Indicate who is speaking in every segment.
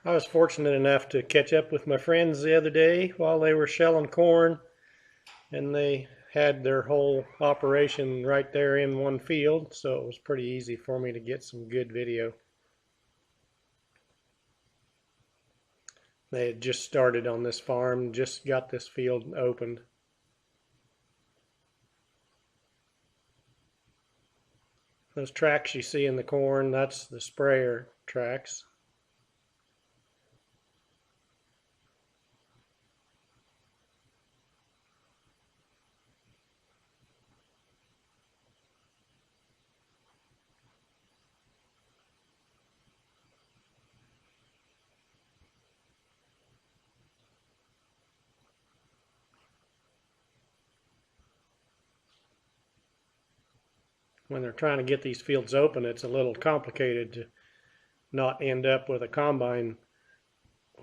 Speaker 1: I was fortunate enough to catch up with my friends the other day while they were shelling corn, and they had their whole operation right there in one field, so it was pretty easy for me to get some good video. They had just started on this farm, just got this field opened. Those tracks you see in the corn, that's the sprayer tracks. When they're trying to get these fields open, it's a little complicated to not end up with a combine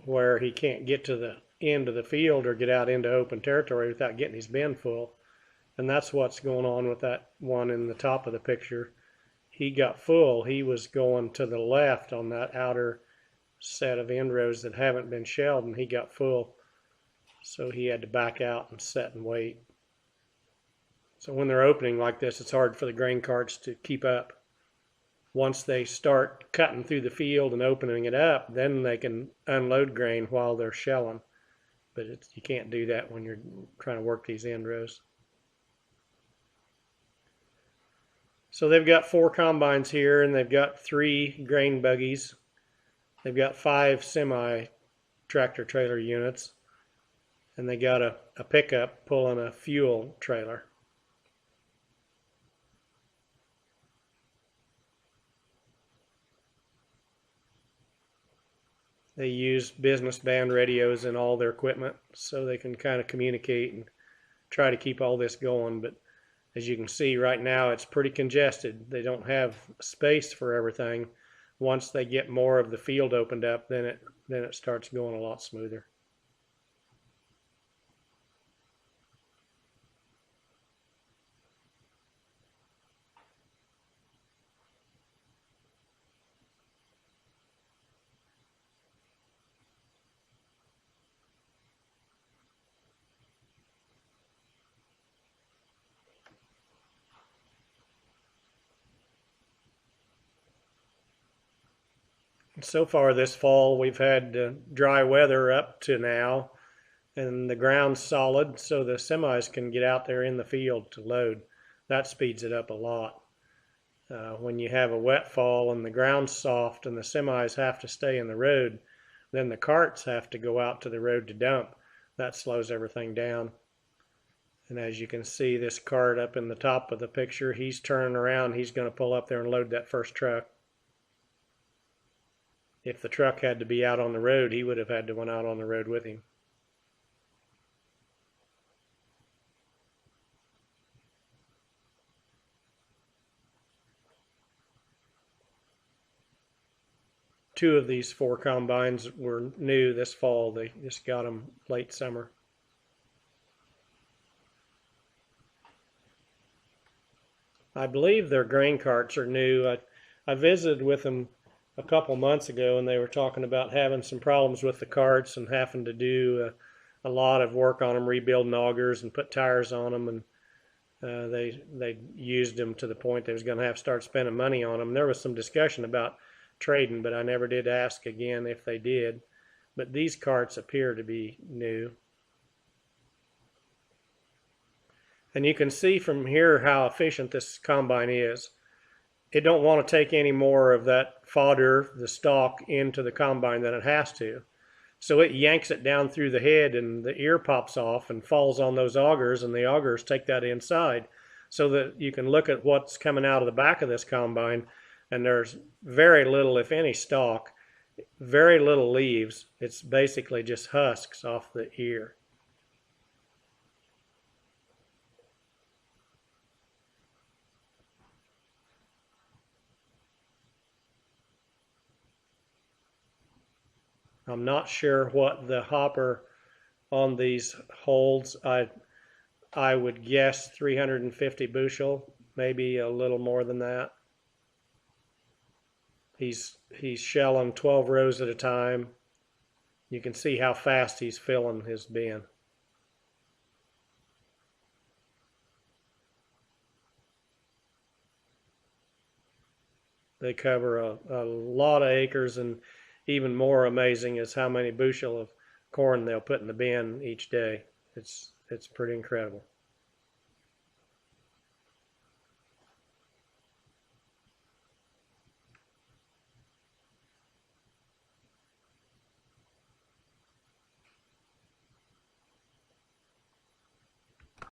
Speaker 1: where he can't get to the end of the field or get out into open territory without getting his bin full. And that's what's going on with that one in the top of the picture. He got full. He was going to the left on that outer set of end rows that haven't been shelled, and he got full. So he had to back out and set and wait. So when they're opening like this, it's hard for the grain carts to keep up. Once they start cutting through the field and opening it up, then they can unload grain while they're shelling. But you can't do that when you're trying to work these end rows. So they've got 4 combines here, and they've got 3 grain buggies. They've got 5 semi tractor trailer units, and they got a pickup pulling a fuel trailer. They use business band radios in all their equipment so they can kind of communicate and try to keep all this going. But as you can see right now, it's pretty congested. They don't have space for everything. Once they get more of the field opened up, then it starts going a lot smoother. So far this fall, we've had dry weather up to now, and the ground's solid, so the semis can get out there in the field to load. That speeds it up a lot. When you have a wet fall and the ground's soft and the semis have to stay in the road, then the carts have to go out to the road to dump. That slows everything down. And as you can see, this cart up in the top of the picture, he's turning around. He's going to pull up there and load that first truck. If the truck had to be out on the road, he would have had to went out on the road with him. Two of these 4 combines were new this fall. They just got them late summer. I believe their grain carts are new. I visited with them a couple months ago, and they were talking about having some problems with the carts and having to do a lot of work on them, rebuilding augers and put tires on them, and they used them to the point they was going to have to start spending money on them. There was some discussion about trading, but I never did ask again if they did. But these carts appear to be new. And you can see from here how efficient this combine is. It don't want to take any more of that fodder, the stalk, into the combine than it has to. So it yanks it down through the head, and the ear pops off and falls on those augers, and the augers take that inside, so that you can look at what's coming out of the back of this combine, and there's very little, if any, stalk, very little leaves. It's basically just husks off the ear. I'm not sure what the hopper on these holds. I would guess 350 bushel, maybe a little more than that. He's shelling 12 rows at a time, You can see how fast he's filling his bin. They cover a lot of acres, and even more amazing is how many bushel of corn they'll put in the bin each day. It's pretty incredible.